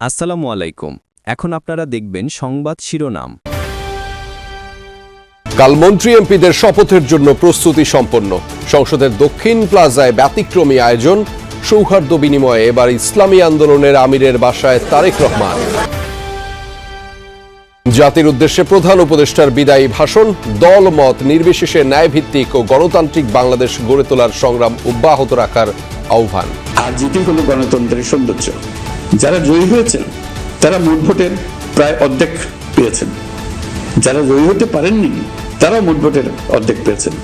আসসালামু আলাইকুম। এখন আপনারা দেখবেন সংবাদ শিরোনাম। কাল মন্ত্রী এমপিদের শপথের জন্য প্রস্তুতি সম্পন্ন। সংসদের দক্ষিণ প্লাজায় ব্যতিক্রমী আয়োজন। সৌহার্দ্য বিনিময়ে এবার ইসলামী আন্দোলনের আমিরের বাসায় তারেক রহমান। জাতির উদ্দেশ্যে প্রধান উপদেষ্টার বিদায়ী ভাষণ। দল মত নির্বিশেষে ন্যায়ভিত্তিক ও গণতান্ত্রিক বাংলাদেশ গড়ে তোলার সংগ্রাম অব্যাহত রাখার আহ্বান। আর যেটি হলো গণতন্ত্রের সৌন্দর্য। যারা জয়ী হয়েছেন তারা মোট ভোটের প্রায় অর্ধেক পেয়েছেন, যারা জয়ী হতে পারেননি তারাও মোট ভোটের অর্ধেক পেয়েছেন।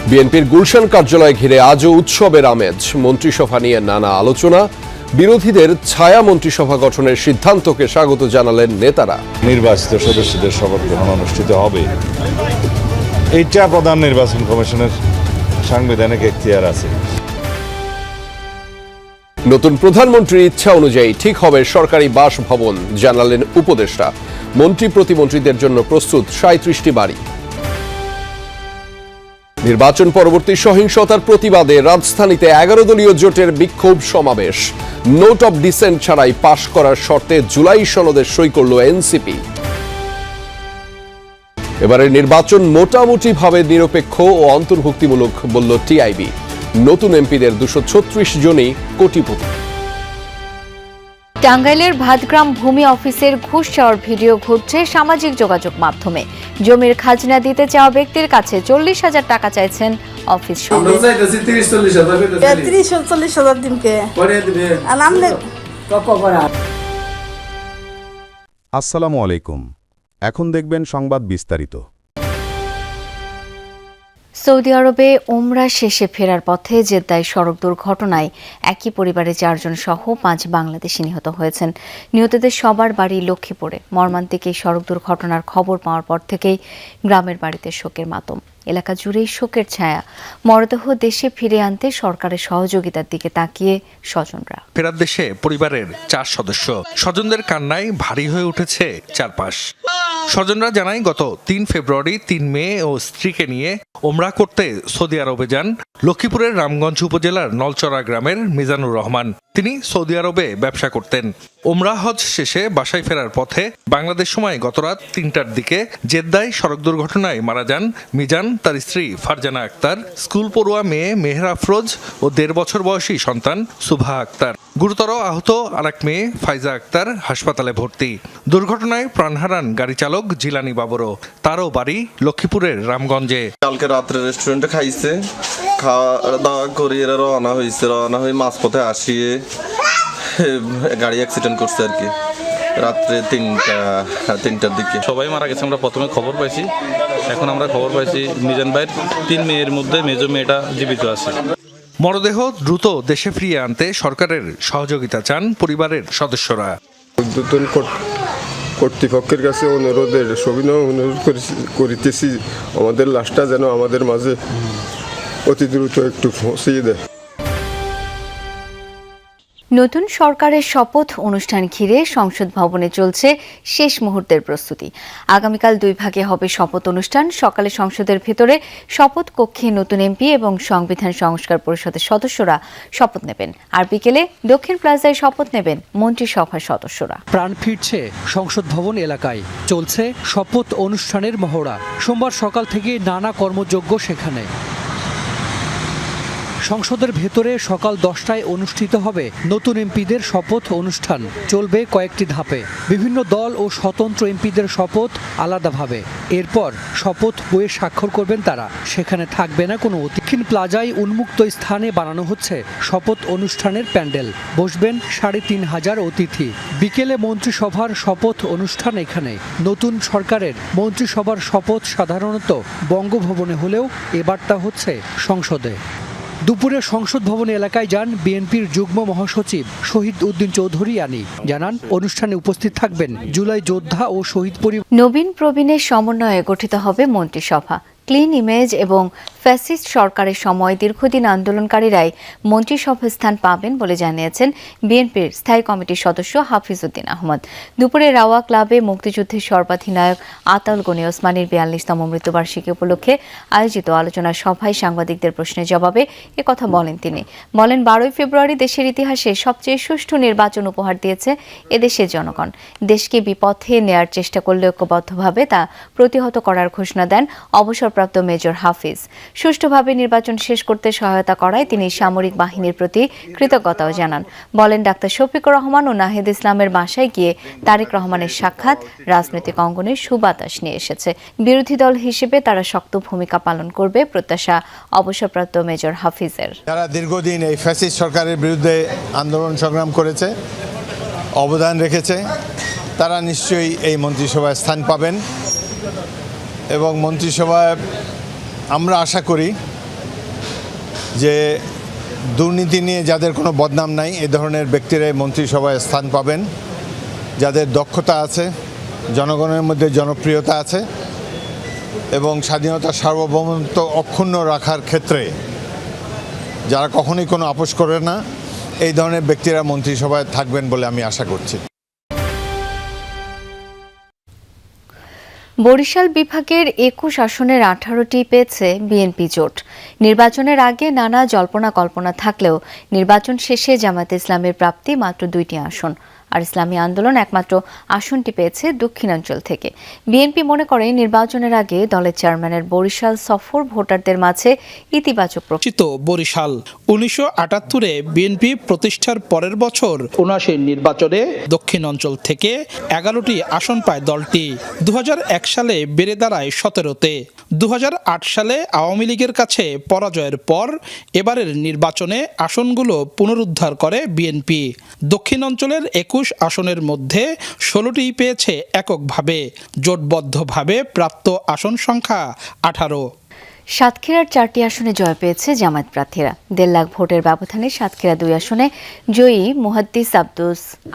বিএনপির গুলশান কার্যালয় ঘিরে আজও উৎসবের আমেজ। মন্ত্রিসভা নিয়ে নানা আলোচনা। বিরোধীদের ছায়া মন্ত্রিসভা গঠনের সিদ্ধান্তকে স্বাগত জানালেন নেতারা। নির্বাচিত সদস্যদের শপথ গ্রহণ অনুষ্ঠিত হবে, এইটা প্রধান নির্বাচন কমিশনের সাংবিধানিক এখতিয়ার আছে। নতুন প্রধানমন্ত্রীর ইচ্ছা অনুযায়ী ঠিক হবে সরকারি বাসভবন, জানালেন উপদেষ্টা। মন্ত্রী প্রতিমন্ত্রীদের জন্য প্রস্তুত 37টি বাড়ি। নির্বাচন পরবর্তী সহিংসতার প্রতিবাদে রাজধানীতে 11 দলীয় জোটের বিক্ষোভ সমাবেশ। নোট অব ডিসেন্ট ছাড়াই পাশ করার শর্তে জুলাই সনদে সই করল এনসিপি। এবারের নির্বাচন মোটামুটিভাবে নিরপেক্ষ ও অন্তর্ভুক্তিমূলক বলল টিআইবি। নতুন এমপিদের 236 জনই কোটিপতি। টাঙ্গাইলের ভাতগ্রাম ভূমি অফিসের ঘুষ চাওয়ার ভিডিও ঘুরছে সামাজিক যোগাযোগ মাধ্যমে। জমির খাজনা দিতে চাওয়া ব্যক্তির কাছে 40,000 টাকা চাইছেন অফিস আসসালামু আলাইকুম। এখন দেখবেন সংবাদ বিস্তারিত। সৌদি আরবে উমরা শেষে ফেরার পথে জেদ্দায় সড়ক দুর্ঘটনায় একই পরিবারে 4 জন সহ 5 বাংলাদেশি নিহত হয়েছেন। নিহতদের সবার বাড়ি লক্ষ্মীপুরে। মর্মান্তিক এই সড়ক দুর্ঘটনার খবর পাওয়ার পর থেকেই গ্রামের বাড়িতে শোকের মাতম। এলাকা জুড়েই শোকের ছায়া। মরদেহ দেশে ফিরে আনতে সরকারের সহযোগিতার দিকে তাকিয়ে স্বজনরা। ফেরার দেশে পরিবারের 4 সদস্য। স্বজনদের কান্নায় ভারী হয়ে উঠেছে চারপাশ। স্বজনরা জানায় গত 3 ফেব্রুয়ারি 3 মেয়ে ও স্ত্রীকে নিয়ে ওমরা করতে সৌদি আরবে যান লক্ষ্মীপুরের রামগঞ্জ উপজেলার নলচড়া গ্রামের মিজানুর রহমান। তিনি সৌদি আরবে ব্যবসা করতেন। ওমরা হজ শেষে বাসায় ফেরার পথে বাংলাদেশ সময় গতরাত 3টার দিকে জেদ্দায় সড়ক দুর্ঘটনায় মারা যান মিজান, তার স্ত্রী ফারজানা আক্তার, স্কুল পড়ুয়া মেয়ে মেহরা আফরোজ ও 1.5 বছর বয়সী সন্তান সুভা আক্তার। গুরুতর আহত আরেক মেয়ে ফাইজা আক্তার হাসপাতালে ভর্তি। দুর্ঘটনায় প্রাণ হারান গাড়ি চালক জিলানি বাবরও। তারও বাড়ি লক্ষ্মীপুরের রামগঞ্জে। কালকে রাত্রে রেস্টুরেন্টে খাইছে, খাওয়া দাওয়া করে এরা রওনা হয়ে মাঝপথে আসিয়ে গাড়ি অ্যাক্সিডেন্ট করছে আর কি, রাত্রে 3টার দিকে। সবাই মারা গেছে। আমরা প্রথমে খবর পাইছি, এখন আমরা খবর পাইছি মিজান ভাইয়ের 3 মেয়ের মধ্যে মেজো মেয়েটা জীবিত আছে। মরদেহ দ্রুত দেশে ফিরিয়ে আনতে সরকারের সহযোগিতা চান পরিবারের সদস্যরা। কর্তৃপক্ষের কাছে সবিনয় অনুরোধ করিতেছি, আমাদের লাশটা যেন আমাদের মাঝে অতি দ্রুত একটু পৌঁছিয়ে দেয়। নতুন সরকারের শপথ অনুষ্ঠান ঘিরে সংসদ ভবনে চলছে শেষ মুহূর্তের প্রস্তুতি। আগামীকাল 2 ভাগে হবে শপথ অনুষ্ঠান। সকালে সংসদের ভেতরে শপথ কক্ষে নতুন এমপি এবং সংবিধান সংস্কার পরিষদের সদস্যরা শপথ নেবেন, আর বিকেলে দক্ষিণ প্লাজায় শপথ নেবেন মন্ত্রিসভার সদস্যরা। প্রাণ ফিরছে সংসদ ভবন এলাকায়, চলছে শপথ অনুষ্ঠানের মহড়া। সোমবার সকাল থেকে নানা কর্মযজ্ঞ সেখানে। সংসদের ভেতরে সকাল 10টায় অনুষ্ঠিত হবে নতুন এমপিদের শপথ অনুষ্ঠান। চলবে কয়েকটি ধাপে। বিভিন্ন দল ও স্বতন্ত্র এমপিদের শপথ আলাদাভাবে। এরপর শপথ বইয়ে স্বাক্ষর করবেন তারা। সেখানে থাকবে না কোনো দক্ষিণ প্লাজায় উন্মুক্ত স্থানে বানানো হচ্ছে শপথ অনুষ্ঠানের প্যান্ডেল। বসবেন 3,500 অতিথি। বিকেলে মন্ত্রিসভার শপথ অনুষ্ঠান এখানে। নতুন সরকারের মন্ত্রিসভার শপথ সাধারণত বঙ্গভবনে হলেও এবার তা হচ্ছে সংসদে। দুপুরে সংসদ ভবন এলাকায় যান বিএনপির যুগ্ম মহাসচিব শহীদ উদ্দিন চৌধুরী আনি। জানান অনুষ্ঠানে উপস্থিত থাকবেন জুলাই যোদ্ধা ও শহীদ পরিবার। নবীন প্রবীণের সমন্বয়ে গঠিত হবে মন্ত্রিসভা। ক্লিন ইমেজ এবং ফ্যাসিস্ট সরকারের সময় দীর্ঘদিন আন্দোলনকারীরাই মন্ত্রিসভায় স্থান পাবেন বলে জানিয়েছেন বিএনপির স্থায়ী কমিটির সদস্য হাফিজ উদ্দিন আহমদ। দুপুরে রাওয়া ক্লাবে মুক্তিযুদ্ধের সর্বাধিনায়ক আতাউল গনি ওসমানীর 42তম মৃত্যুবার্ষিকী উপলক্ষে আয়োজিত আলোচনা সভায় সাংবাদিকদের প্রশ্নের জবাবে একথা বলেন তিনি। বলেন, 12ই ফেব্রুয়ারি দেশের ইতিহাসে সবচেয়ে সুষ্ঠু নির্বাচন উপহার দিয়েছে এদেশের জনগণ। দেশকে বিপথে নেয়ার চেষ্টা করলে ঐক্যবদ্ধভাবে তা প্রতিহত করার ঘোষণা দেন অবসরপ্রাপ্ত মেজর হাফিজ। সুষ্ঠুভাবে নির্বাচন শেষ করতে সহায়তা করায় তিনি সামরিক বাহিনীর প্রতি কৃতজ্ঞতাও জানান। বলেন, ডাক্তার শফিকুর রহমান ও নাহিদ ইসলামের বাসায় গিয়ে তারেক রহমানের সাক্ষাৎ রাজনৈতিক অঙ্গনে সুবাতাস নিয়ে এসেছে। বিরোধী দল হিসেবে তারা শক্ত ভূমিকা পালন করবে প্রত্যাশা অবসরপ্রাপ্ত মেজর হাফিজের। যারা দীর্ঘদিন এই ফ্যাসিস্ট সরকারের বিরুদ্ধে আন্দোলন সংগ্রাম করেছে, অবদান রেখেছে, তারা নিশ্চয়ই এই মন্ত্রিসভায় স্থান পাবেন এবং মন্ত্রিসভায় আমরা আশা করি যে দুর্নীতি নিয়ে যাদের কোনো বদনাম নাই এ ধরনের ব্যক্তিরা মন্ত্রিসভায় স্থান পাবেন, যাদের দক্ষতা আছে, জনগণের মধ্যে জনপ্রিয়তা আছে এবং স্বাধীনতা সার্বভৌমত্ব অক্ষুণ্ণ রাখার ক্ষেত্রে যারা কখনোই কোনো আপোষ করে না, এই ধরনের ব্যক্তিরা মন্ত্রিসভায় থাকবেন বলে আমি আশা করছি। বরিশাল বিভাগের 21 আসনের 18টি পেয়েছে বিএনপি জোট। নির্বাচনের আগে নানা জল্পনা কল্পনা থাকলেও নির্বাচন শেষে জামায়াতে ইসলামের প্রাপ্তি মাত্র 2টি আসন, আর ইসলামী আন্দোলন একমাত্র আসনটি পেয়েছে দক্ষিণাঞ্চল থেকে। বিএনপি মনে করে নির্বাচনের আগে দলের চেয়ারম্যানের বরিশাল সফর ভোটারদের মাঝে ইতিবাচক প্রচিত বরিশাল 1978-এ বিএনপি প্রতিষ্ঠার পরের বছর 79 নির্বাচনে দক্ষিণাঞ্চল থেকে 11টি আসন পায় দলটি। 2001 সালে বেড়ে দাঁড়ায় 17তে। 2008 সালে আওয়ামী লীগের কাছে পরাজয়ের পর এবারের নির্বাচনে আসনগুলো পুনরুদ্ধার করে বিএনপি। দক্ষিণাঞ্চলের 21 আসনের মধ্যে 16টি পেয়েছে এককভাবে। জোটবদ্ধভাবে প্রাপ্ত আসন সংখ্যা 18। সাতক্ষীরার 4টি আসনে জয় পেয়েছে জামায়াত প্রার্থীরা। 1.5 লাখ ভোটের ব্যবধানে সাতক্ষীরা 2 আসনে জয়ী মুহাদ্দিস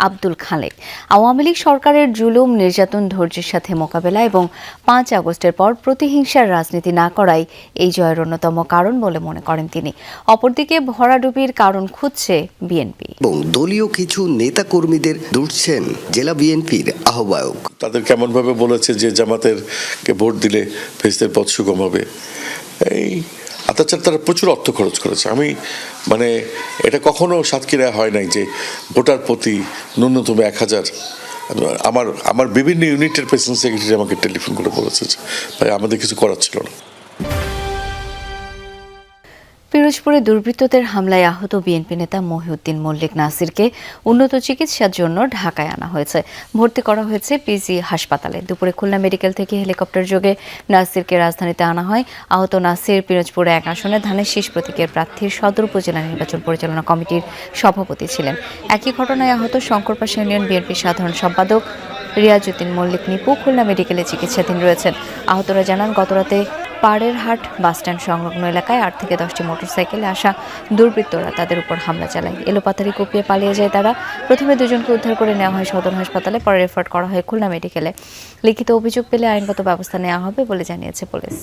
আব্দুল খালেক। আওয়ামী লীগ সরকারের জুলুম, নির্যাতন ধৈর্যের সাথে মোকাবেলা এবং 5 আগস্টের পর প্রতিহিংসার রাজনীতি না করাই এই জয়ের অন্যতম কারণ বলে মনে করেন তিনি। অপরদিকে ভরাডুবির কারণ খুঁজছে বিএনপি এবং দলীয় কিছু নেতাকর্মীদের দুষছেন জেলা বিএনপির আহ্বায়ক। তাদের কেমনভাবে বলেছে যে জামাতেরকে ভোট দিলে ফেসদের পথ সুগম হবে। এই অত্যাচার তারা প্রচুর অর্থ খরচ করেছে। আমি এটা কখনো সাতক্ষীরায় হয় নাই যে ভোটার প্রতি ন্যূনতম 1000। আমার বিভিন্ন ইউনিটের প্রেসিডেন্ট সেক্রেটারি আমাকে টেলিফোন করে বলেছে ভাই আমাদের কিছু করার ছিল না। পিরোজপুরে দুর্বৃত্তদের হামলায় আহত বিএনপি নেতা মহিউদ্দিন মল্লিক নাসিরকে উন্নত চিকিৎসার জন্য ঢাকায় আনা হয়েছে। ভর্তি করা হয়েছে পিজি হাসপাতালে। দুপুরে খুলনা মেডিকেল থেকে হেলিকপ্টার যোগে নাসিরকে রাজধানীতে আনা হয়। আহত নাসির পিরোজপুরে 1 আসনে ধানের শীষ প্রতীকের প্রার্থীর সদর উপজেলা নির্বাচন পরিচালনা কমিটির সভাপতি ছিলেন। একই ঘটনায় আহত শঙ্করপাশা ইউনিয়ন বিএনপির সাধারণ সম্পাদক রিয়াজউদ্দিন মল্লিক নিপু খুলনা মেডিকেলে চিকিৎসাধীন রয়েছেন। আহতরা জানান, গতরাতে পাড়ের হাট বাসস্ট্যান্ড সংলগ্ন এলাকায় 8 থেকে 10টি মোটরসাইকেলে আসা দুর্বৃত্তরা তাদের উপর হামলা চালায়। এলোপাতাড়ি কুপিয়ে পালিয়ে যায় তারা। প্রথমে 2 জনকে উদ্ধার করে নেওয়া হয় সদর হাসপাতালে, পরে রেফার করা হয় খুলনা মেডিকেলে। লিখিত অভিযোগ পেলে আইনগত ব্যবস্থা নেওয়া হবে বলে জানিয়েছে পুলিশ।